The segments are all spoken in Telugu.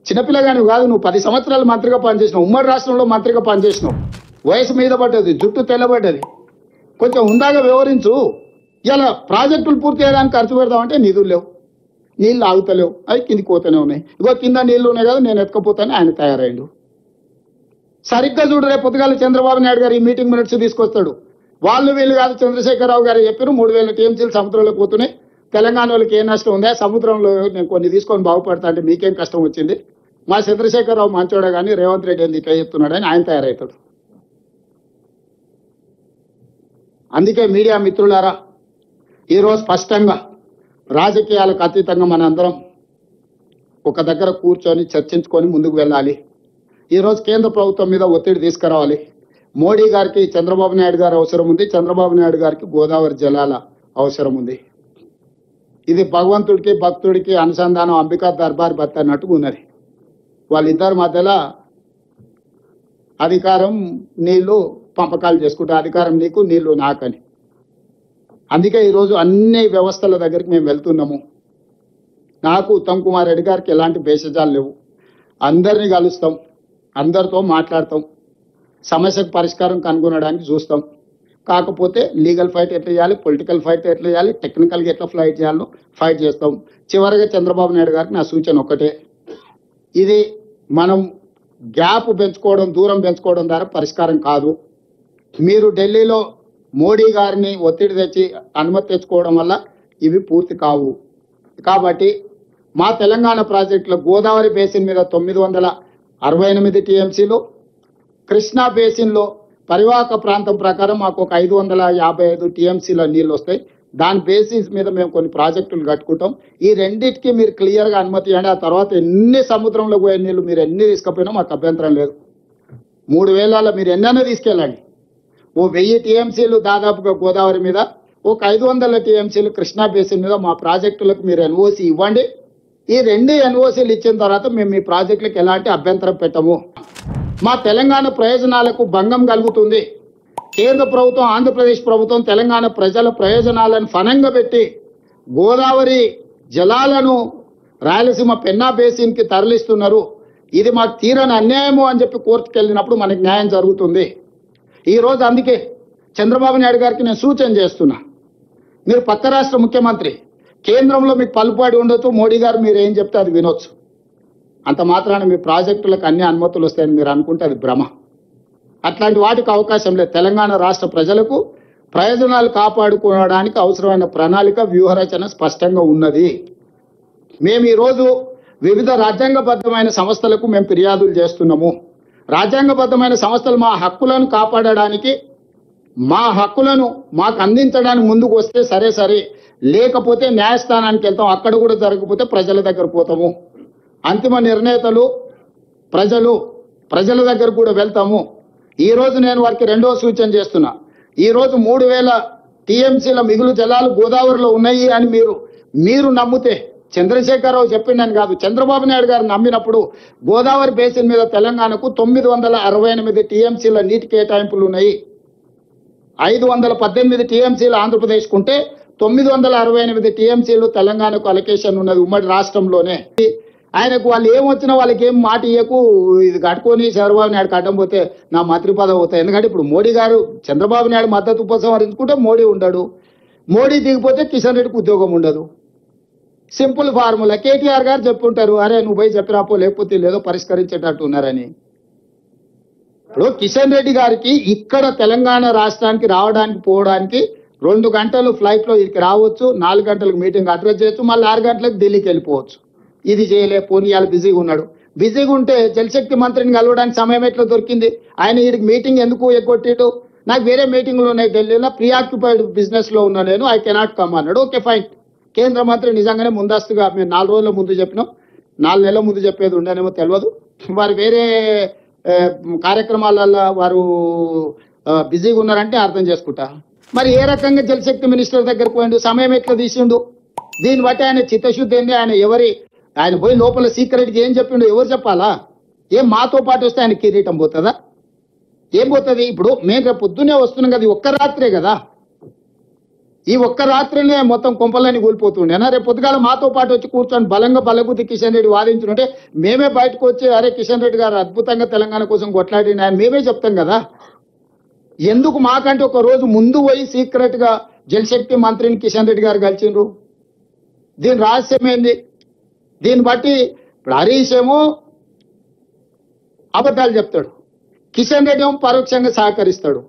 చిన్నపిల్లగాని కాదు, నువ్వు 10 సంవత్సరాలు మంత్రిగా పనిచేసినావు, ఉమ్మడి రాష్ట్రంలో మంత్రిగా పనిచేసినావు, వయసు మీద పడ్డది, జుట్టు తెల్లబడ్డది, కొంచెం హుందాగా వివరించు. ఇలా ప్రాజెక్టులు పూర్తి చేయడానికి ఖర్చు పెడదామంటే నిధులు లేవు, నీళ్ళు ఆగుతలేవు, అవి కిందికి పోతూనే ఉన్నాయి. ఇగో కింద నీళ్లు ఉన్నాయి కదా, నేను ఎత్తుకపోతాను, ఆయన తయారైండు. సరిగ్గా చూడు, రేపు పొద్దుగాల చంద్రబాబు నాయుడు గారు ఈ మీటింగ్ మినిట్స్ తీసుకొస్తాడు. వాళ్ళు వీళ్ళు కాదు, చంద్రశేఖరరావు గారు చెప్పారు 3000 టీఎంసీలు సముద్రంలోకి పోతున్నాయి, తెలంగాణ వాళ్ళకి ఏ నష్టం ఉందా, సముద్రంలో నేను కొన్ని తీసుకొని బాగుపడతా అంటే మీకేం కష్టం వచ్చింది, మా చంద్రశేఖరరావు మంచోడే కానీ రేవంత్ రెడ్డి ఎందుకు ఇట్లా చెప్తున్నాడని ఆయన తయారవుతాడు. అందుకే మీడియా మిత్రులారా, ఈరోజు స్పష్టంగా రాజకీయాలకు అతీతంగా మనందరం ఒక దగ్గర కూర్చొని చర్చించుకొని ముందుకు వెళ్ళాలి. ఈరోజు కేంద్ర ప్రభుత్వం మీద ఒత్తిడి తీసుకురావాలి. మోడీ గారికి చంద్రబాబు నాయుడు గారు అవసరం ఉంది, చంద్రబాబు నాయుడు గారికి గోదావరి జలాల అవసరం ఉంది. ఇది భగవంతుడికి భక్తుడికి అనుసంధానం, అంబికా దర్బార్ భర్త అన్నట్టుగా ఉన్నది. వాళ్ళిద్దరి మధ్యలో అధికారం నీళ్లు పంపకాలు చేసుకుంటే, అధికారం నీకు నీళ్లు నాకని. అందుకే ఈరోజు అన్ని వ్యవస్థల దగ్గరికి మేము వెళ్తున్నాము. నాకు ఉత్తమ్ కుమార్ రెడ్డి గారికి ఎలాంటి భేషజాలు లేవు, అందరినీ కలుస్తాం, అందరితో మాట్లాడతాం, సమస్యకు పరిష్కారం కనుగొనడానికి చూస్తాం. కాకపోతే లీగల్ ఫైట్ ఎట్లా చేయాలి, పొలిటికల్ ఫైట్ ఎట్లా చేయాలి, టెక్నికల్గా ఎట్లా ఫైట్ చేయాలో ఫైట్ చేస్తాం. చివరిగా చంద్రబాబు నాయుడు గారికి నా సూచన ఒకటే, ఇది మనం గ్యాప్ పెంచుకోవడం, దూరం పెంచుకోవడం ద్వారా పరిష్కారం కాదు. మీరు ఢిల్లీలో మోడీ గారిని ఒత్తిడి తెచ్చి అనుమతి తెచ్చుకోవడం వల్ల ఇవి పూర్తి కావు. కాబట్టి మా తెలంగాణ ప్రాజెక్టులో గోదావరి బేసిన్ మీద 968 టీఎంసీలు, కృష్ణా బేసిన్లో పరివాహక ప్రాంతం ప్రకారం మాకు ఒక 555 టీఎంసీల నీళ్ళు వస్తాయి. దాని బేసిస్ మీద మేము కొన్ని ప్రాజెక్టులు కట్టుకుంటాం. ఈ రెండింటికి మీరు క్లియర్గా అనుమతి ఇవ్వండి. ఆ తర్వాత ఎన్ని సముద్రంలో పోయే నీళ్ళు మీరు ఎన్ని తీసుకుపోయినా మాకు అభ్యంతరం లేదు. 3000 మీరు ఎన్నైనా తీసుకెళ్ళండి. ఓ 1000 టీఎంసీలు దాదాపుగా గోదావరి మీద, ఒక 500 టీఎంసీలు కృష్ణా బేసిన్ మీద మా ప్రాజెక్టులకు మీరు ఎన్ఓసి ఇవ్వండి. ఈ 2 ఎన్ఓసీలు ఇచ్చిన తర్వాత మేము మీ ప్రాజెక్టులకు ఎలాంటి అభ్యంతరం పెట్టము. మా తెలంగాణ ప్రయోజనాలకు భంగం కలుగుతుంది. కేంద్ర ప్రభుత్వం, ఆంధ్రప్రదేశ్ ప్రభుత్వం తెలంగాణ ప్రజల ప్రయోజనాలను ఫనంగా పెట్టి గోదావరి జలాలను రాయలసీమ పెన్నా బేసిన్కి తరలిస్తున్నారు. ఇది మాకు తీరని అన్యాయము అని చెప్పి కోర్టుకు వెళ్ళినప్పుడు మనకి న్యాయం జరుగుతుంది. ఈరోజు అందుకే చంద్రబాబు నాయుడు గారికి నేను సూచన చేస్తున్నా, మీరు పక్క రాష్ట్ర ముఖ్యమంత్రి, కేంద్రంలో మీకు పలుపాడి ఉండొచ్చు, మోడీ గారు మీరు ఏం చెప్తే అది వినొచ్చు. అంత మాత్రాన మీ ప్రాజెక్టులకు అన్ని అనుమతులు వస్తాయని మీరు అనుకుంటే అది భ్రమ. అట్లాంటి వాటికి అవకాశం లేదు. తెలంగాణ రాష్ట్ర ప్రజలకు ప్రయోజనాలు కాపాడుకోవడానికి అవసరమైన ప్రణాళిక, వ్యూహరచన స్పష్టంగా ఉన్నది. మేము ఈరోజు వివిధ రాజ్యాంగబద్ధమైన సంస్థలకు మేము ఫిర్యాదులు చేస్తున్నాము. రాజ్యాంగబద్ధమైన సంస్థలు మా హక్కులను కాపాడడానికి, మా హక్కులను మాకు అందించడానికి ముందుకు వస్తే సరే, లేకపోతే న్యాయస్థానానికి వెళ్తాం. అక్కడ కూడా జరగకపోతే ప్రజల దగ్గర పోతాము. అంతిమ నిర్ణేతలు ప్రజల దగ్గర కూడా వెళ్తాము. ఈరోజు నేను వారికి రెండో సూచన చేస్తున్నా. ఈరోజు 3000 టీఎంసీల మిగులు జలాలు గోదావరిలో ఉన్నాయి అని మీరు నమ్మితే, చంద్రశేఖరరావు చెప్పిండని కాదు, చంద్రబాబు నాయుడు గారు నమ్మినప్పుడు గోదావరి బేసిన్ మీద తెలంగాణకు 968 టీఎంసీల నీటి కేటాయింపులు ఉన్నాయి. 518 టీఎంసీలు ఆంధ్రప్రదేశ్కు ఉంటే 968 టీఎంసీలు తెలంగాణకు అలొకేషన్ ఉన్నది ఉమ్మడి రాష్ట్రంలోనే. ఆయనకు వాళ్ళు ఏమొచ్చినా వాళ్ళకి ఏం మాట ఇయ్యకు, ఇది కట్టుకొని చంద్రబాబు నాయుడు కట్టం పోతే నా మంత్రి పదవి అవుతాయి. ఎందుకంటే ఇప్పుడు మోడీ గారు చంద్రబాబు నాయుడు మద్దతు ఉపసంహరించుకుంటే మోడీ ఉండడు, మోడీ దిగిపోతే కిషన్ రెడ్డికి ఉద్యోగం ఉండదు. Simple formula. కేటీఆర్ గారు చెప్పుంటారు, అరే నువ్వు పోయి చెప్పిరాపో, లేకపోతే లేదో పరిష్కరించేటట్టు ఉన్నారని. ఇప్పుడు కిషన్ రెడ్డి గారికి ఇక్కడ తెలంగాణ రాష్ట్రానికి రావడానికి పోవడానికి 2 గంటలు ఫ్లైట్లో ఇక్కడికి రావచ్చు, 4 గంటలకు మీటింగ్ అడ్రస్ చేయొచ్చు, మళ్ళీ 6 గంటలకు ఢిల్లీకి వెళ్ళిపోవచ్చు. ఇది చేయలే, పోనీ వాళ్ళు బిజీగా ఉన్నాడు. బిజీగా ఉంటే జలశక్తి మంత్రిని కలవడానికి సమయం ఎట్లా దొరికింది? ఆయన వీడికి మీటింగ్ ఎందుకు ఎగ్గొట్టిడు? నాకు వేరే మీటింగ్లు ఉన్నాయి ఢిల్లీలో, ప్రీఆక్యుపైడ్ బిజినెస్లో ఉన్నా నేను, ఐ కెనాట్ కమ్ అన్నాడు. Okay fine. కేంద్ర మంత్రి నిజంగానే ముందస్తుగా మేము 4 రోజుల ముందు చెప్పినాం, 4 నెలల ముందు చెప్పేది ఉండనేమో తెలియదు. వారు వేరే కార్యక్రమాలలో వారు బిజీగా ఉన్నారంటే అర్థం చేసుకుంటా. మరి ఏ రకంగా జలశక్తి మినిస్టర్ దగ్గరకు పోయిండు, సమయం ఎట్లా తీసిండు? దీన్ని బట్టి ఆయన చిత్తశుద్ధి ఏంది? ఆయన పోయి లోపల సీక్రెట్గా ఏం చెప్పిండు ఎవరు చెప్పాలా? ఏం మాతో పాటు వస్తే ఆయన కిరీటం పోతుందా? ఏం పోతుంది? ఇప్పుడు మేము రేపు పొద్దున్నే వస్తున్నాం కదా, ఒక్క రాత్రే కదా. ఈ ఒక్క రాత్రినే మొత్తం కొంపలని కూలిపోతుండేనా? రేపు పొద్దుగాల మాతో పాటు వచ్చి కూర్చొని బలంగా బలగుద్ది కిషన్ రెడ్డి వాదించుంటే మేమే బయటకు వచ్చి అరే కిషన్ రెడ్డి గారు అద్భుతంగా తెలంగాణ కోసం కొట్లాడిన ఆయన మేమే చెప్తాం కదా. ఎందుకు మాకంటే ఒక రోజు ముందు పోయి సీక్రెట్ గా జలశక్తి మంత్రిని కిషన్ రెడ్డి గారు కలిసిండ్రు? దీని రహస్యం ఏంది? దీన్ని బట్టి ఇప్పుడు హరీష్ ఏమో అబద్ధాలు చెప్తాడు, కిషన్ రెడ్డి ఏమో పరోక్షంగా సహకరిస్తాడు.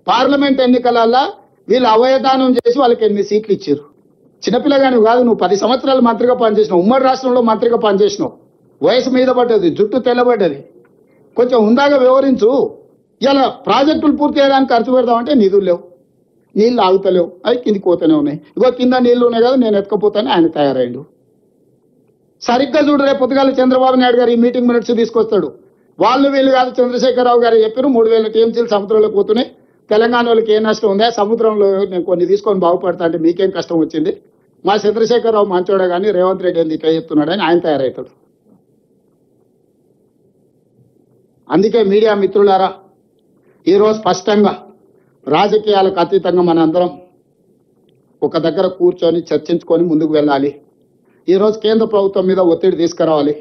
పార్లమెంట్ ఎన్నికలల్లో వీళ్ళు అవయదానం చేసి వాళ్ళకి 8 సీట్లు ఇచ్చారు. చిన్నపిల్లగాని కాదు, నువ్వు 10 సంవత్సరాలు మంత్రిగా పనిచేసినావు, ఉమ్మడి రాష్ట్రంలో మంత్రిగా పనిచేసినావు, వయసు మీద పడ్డది, జుట్టు తెల్లబడ్డది, కొంచెం హుందాగా వివరించు. ఇలా ప్రాజెక్టులు పూర్తి చేయడానికి ఖర్చు పెడదామంటే నిధులు లేవు, నీళ్లు ఆగుతలేవు, అవి కిందికి పోతూనే ఉన్నాయి. ఇగో కింద నీళ్లు ఉన్నాయి కదా నేను ఎత్తుకపోతాను ఆయన తయారైండు. సరిగ్గా చూడు, రేపు పొద్దుగాల చంద్రబాబు నాయుడు గారు ఈ మీటింగ్ మినిట్స్ తీసుకొస్తాడు. వాళ్ళు వీళ్ళు కాదు, చంద్రశేఖరరావు గారు చెప్పారు 3000 టీఎంసీలు సముద్రంలోకి పోతున్నాయి, తెలంగాణ వాళ్ళకి ఏ నష్టం ఉందా, సముద్రంలో నేను కొన్ని తీసుకొని బాగుపడతా అంటే మీకేం కష్టం వచ్చింది, మా చంద్రశేఖరరావు మంచోడే కానీ రేవంత్ రెడ్డి ఏంది ఇట్లా చెప్తున్నాడని ఆయన తయారవుతాడు. అందుకే మీడియా మిత్రులారా, ఈరోజు స్పష్టంగా రాజకీయాలకు అతీతంగా మనందరం ఒక దగ్గర కూర్చొని చర్చించుకొని ముందుకు వెళ్ళాలి. ఈరోజు కేంద్ర ప్రభుత్వం మీద ఒత్తిడి తీసుకురావాలి.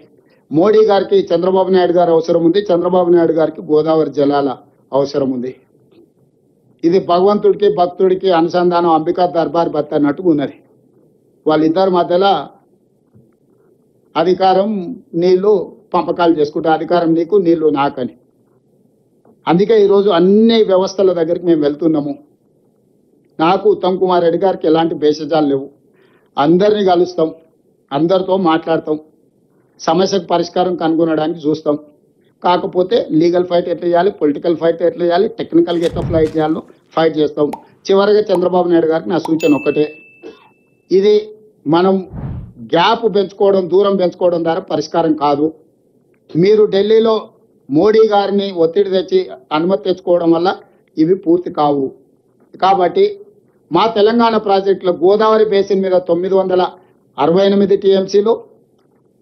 మోడీ గారికి చంద్రబాబు నాయుడు గారు అవసరం ఉంది, చంద్రబాబు నాయుడు గారికి గోదావరి జలాల అవసరం ఉంది. ఇది భగవంతుడికి భక్తుడికి అనుసంధానం, అంబికా దర్బార్ భర్త అన్నట్టుగా ఉన్నది. వాళ్ళిద్దరి మధ్యలో అధికారం నీళ్లు పంపకాలు చేసుకుంటే అధికారం నీకు నీళ్లు నాకని. అందుకే ఈరోజు అన్ని వ్యవస్థల దగ్గరికి మేము వెళ్తున్నాము. నాకు ఉత్తమ్ కుమార్ రెడ్డి గారికి ఎలాంటి భేషజాలు లేవు. అందరినీ కలుస్తాం, అందరితో మాట్లాడతాం, సమస్యకు పరిష్కారం కనుగొనడానికి చూస్తాం. కాకపోతే లీగల్ ఫైట్ ఎట్లా చేయాలి, పొలిటికల్ ఫైట్ ఎట్లా చేయాలి, టెక్నికల్గా ఎట్లా ఫైట్ చేయాలో ఫైట్ చేస్తాం. చివరిగా చంద్రబాబు నాయుడు గారికి నా సూచన ఒకటే, ఇది మనం గ్యాప్ పెంచుకోవడం, దూరం పెంచుకోవడం ద్వారా పరిష్కారం కాదు. మీరు ఢిల్లీలో మోడీ గారిని ఒత్తిడి తెచ్చి అనుమతి తెచ్చుకోవడం వల్ల ఇవి పూర్తి కావు. కాబట్టి మా తెలంగాణ ప్రాజెక్టులో గోదావరి బేసిన్ మీద 968 టీఎంసీలు,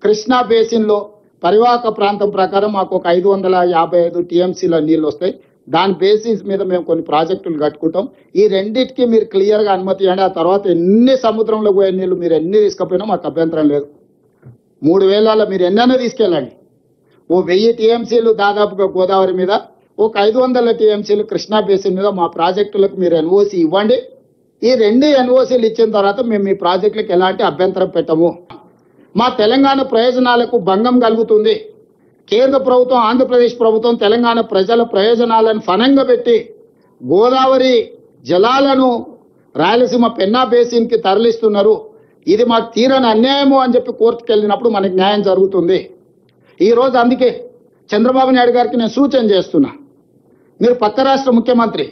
కృష్ణా బేసిన్లో పరివాహక ప్రాంతం ప్రకారం మాకు ఒక 555 టీఎంసీల నీళ్ళు వస్తాయి. దాని బేసిస్ మీద మేము కొన్ని ప్రాజెక్టులు కట్టుకుంటాం. ఈ రెండింటికి మీరు క్లియర్గా అనుమతి ఇవ్వండి. ఆ తర్వాత ఎన్ని సముద్రంలో పోయే నీళ్ళు మీరు ఎన్ని తీసుకపోయినా మాకు అభ్యంతరం లేదు. 3000 మీరు ఎన్నైనా తీసుకెళ్ళండి. ఓ 1000 టీఎంసీలు దాదాపుగా గోదావరి మీద, ఒక 500 టీఎంసీలు కృష్ణా బేసిన్ మీద మా ప్రాజెక్టులకు మీరు ఎన్ఓసి ఇవ్వండి. ఈ 2 ఎన్ఓసీలు ఇచ్చిన తర్వాత మేము మీ ప్రాజెక్టులకు ఎలాంటి అభ్యంతరం పెట్టము. మా తెలంగాణ ప్రయోజనాలకు భంగం కలుగుతుంది. కేంద్ర ప్రభుత్వం, ఆంధ్రప్రదేశ్ ప్రభుత్వం తెలంగాణ ప్రజల ప్రయోజనాలను ఫనంగా పెట్టి గోదావరి జలాలను రాయలసీమ పెన్నా బేసిన్కి తరలిస్తున్నారు. ఇది మాకు తీరని అన్యాయము అని చెప్పి కోర్టుకు వెళ్ళినప్పుడు మనకి న్యాయం జరుగుతుంది. ఈరోజు అందుకే చంద్రబాబు నాయుడు గారికి నేను సూచన చేస్తున్నా, మీరు పక్క రాష్ట్ర ముఖ్యమంత్రి,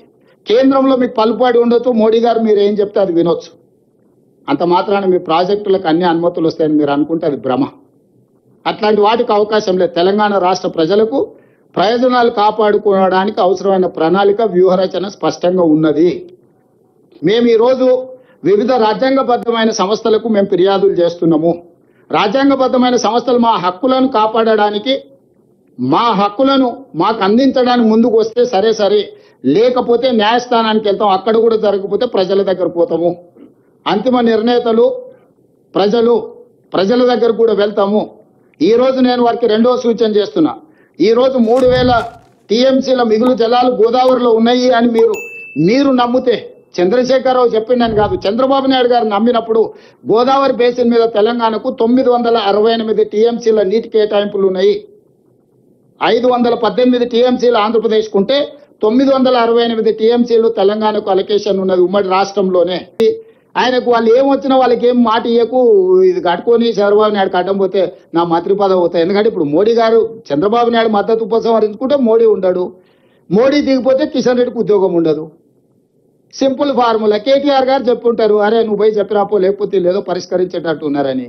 కేంద్రంలో మీకు పలుపాడి ఉండొచ్చు, మోడీ గారు మీరు ఏం చెప్తే అది వినొచ్చు. అంత మాత్రాన మీ ప్రాజెక్టులకు అన్ని అనుమతులు వస్తాయని మీరు అనుకుంటే అది భ్రమ. అట్లాంటి వాటికి అవకాశం లేదు. తెలంగాణ రాష్ట్ర ప్రజలకు ప్రయోజనాలు కాపాడుకోవడానికి అవసరమైన ప్రణాళిక, వ్యూహరచన స్పష్టంగా ఉన్నది. మేము ఈరోజు వివిధ రాజ్యాంగబద్ధమైన సంస్థలకు మేము ఫిర్యాదులు చేస్తున్నాము. రాజ్యాంగబద్ధమైన సంస్థలు మా హక్కులను కాపాడడానికి, మా హక్కులను మాకు అందించడానికి ముందుకు వస్తే సరే, లేకపోతే న్యాయస్థానానికి వెళ్తాం. అక్కడ కూడా జరగకపోతే ప్రజల దగ్గర పోతాము. అంతిమ నిర్ణేతలు ప్రజల దగ్గర కూడా వెళ్తాము. ఈ రోజు నేను వారికి రెండో సూచన చేస్తున్నా. ఈ రోజు 3000 టీఎంసీల మిగులు జలాలు గోదావరిలో ఉన్నాయి అని మీరు నమ్మితే, చంద్రశేఖరరావు చెప్పిండని కాదు, చంద్రబాబు నాయుడు గారు నమ్మినప్పుడు గోదావరి బేసిన్ మీద తెలంగాణకు 968 టీఎంసీల నీటి కేటాయింపులు ఉన్నాయి. 518 టీఎంసీలు ఆంధ్రప్రదేశ్కు ఉంటే 968 టీఎంసీలు తెలంగాణకు అలొకేషన్ ఉన్నది ఉమ్మడి రాష్ట్రంలోనే. ఆయనకు వాళ్ళు ఏమొచ్చినా వాళ్ళకి ఏం మాట ఇయ్యకు, ఇది కట్టుకొని చంద్రబాబు నాయుడు అడ్డం పోతే నా మంత్రి పదవి అవుతాయి. ఎందుకంటే ఇప్పుడు మోడీ గారు చంద్రబాబు నాయుడు మద్దతు ఉపసంహరించుకుంటే మోడీ ఉండడు, మోడీ దిగిపోతే కిషన్ రెడ్డికి ఉద్యోగం ఉండదు. Simple formula. కేటీఆర్ గారు చెప్పుంటారు, అరే నువ్వు పోయి చెప్పిరాపో, లేకపోతే లేదో పరిష్కరించేటట్టు ఉన్నారని.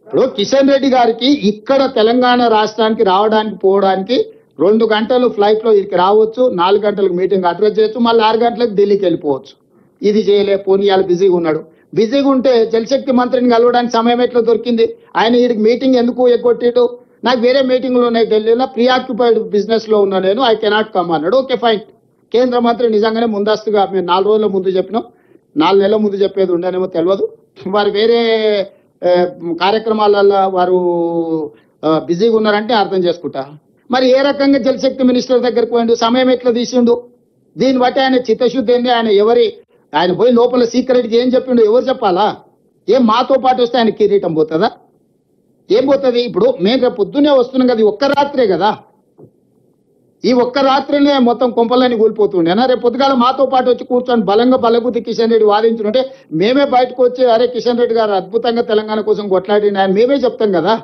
ఇప్పుడు కిషన్ రెడ్డి గారికి ఇక్కడ తెలంగాణ రాష్ట్రానికి రావడానికి పోవడానికి 2 గంటలు ఫ్లైట్లో ఇక్కడికి రావచ్చు, 4 గంటలకు మీటింగ్ అడ్రస్ చేయొచ్చు, మళ్ళీ 6 గంటలకు ఢిల్లీకి వెళ్ళిపోవచ్చు. ఇది చేయలే, పోనీ ఇవాళ బిజీగా ఉన్నాడు. బిజీగా ఉంటే జలశక్తి మంత్రిని కలవడానికి సమయం ఎట్లా దొరికింది? ఆయన వీడికి మీటింగ్ ఎందుకు ఎగ్గొట్టిడు? నాకు వేరే మీటింగ్లు ఉన్నాయి ఢిల్లీలో, ప్రీఆక్యుపైడ్ బిజినెస్లో ఉన్నా నేను, ఐ కెనాట్ కమ్ అన్నాడు. Okay fine. కేంద్ర మంత్రి నిజంగానే ముందస్తుగా మేము 4 రోజుల ముందు చెప్పినాం, 4 నెలల ముందు చెప్పేది ఉండనేమో తెలియదు. వారు వేరే కార్యక్రమాలలో వారు బిజీగా ఉన్నారంటే అర్థం చేసుకుంటా. మరి ఏ రకంగా జలశక్తి మినిస్టర్ దగ్గరకు పోయిండు, సమయం ఎట్లా తీసిండు? దీన్ని బట్టి ఆయన చిత్తశుద్ధి ఏంది? ఆయన పోయి లోపల సీక్రెట్గా ఏం చెప్పిండు ఎవరు చెప్పాలా? ఏం మాతో పాటు వస్తే ఆయన కిరీటం పోతుందా? ఏం పోతుంది? ఇప్పుడు మేము రేపు పొద్దునే వస్తున్నాం కదా, ఒక్క రాత్రే కదా, ఈ ఒక్క రాత్రినే మొత్తం కొంపలని కూలిపోతుండేనా? రేపు పొద్దుగాల మాతో పాటు వచ్చి కూర్చొని బలంగా బలగుద్ది కిషన్ రెడ్డి వాదించుంటే మేమే బయటకు వచ్చి అరే కిషన్ రెడ్డి గారు అద్భుతంగా తెలంగాణ కోసం కొట్లాడిన ఆయన మేమే చెప్తాం కదా.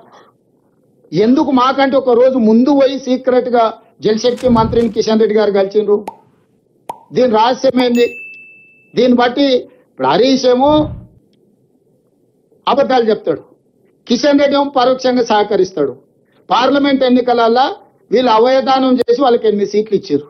ఎందుకు మాకంటే ఒక రోజు ముందు పోయి సీక్రెట్ గా జలశక్తి మంత్రిని కిషన్ రెడ్డి గారు కలిసిండ్రు? దీని రహస్యం ఏంది? దీన్ని బట్టి ఇప్పుడు హరీష్ ఏమో అబద్ధాలు చెప్తాడు, కిషన్ రెడ్డి ఏమో పరోక్షంగా సహకరిస్తాడు. పార్లమెంట్ ఎన్నికలలో వీళ్ళు అవయదానం చేసి వాళ్ళకి 8 సీట్లు ఇచ్చారు.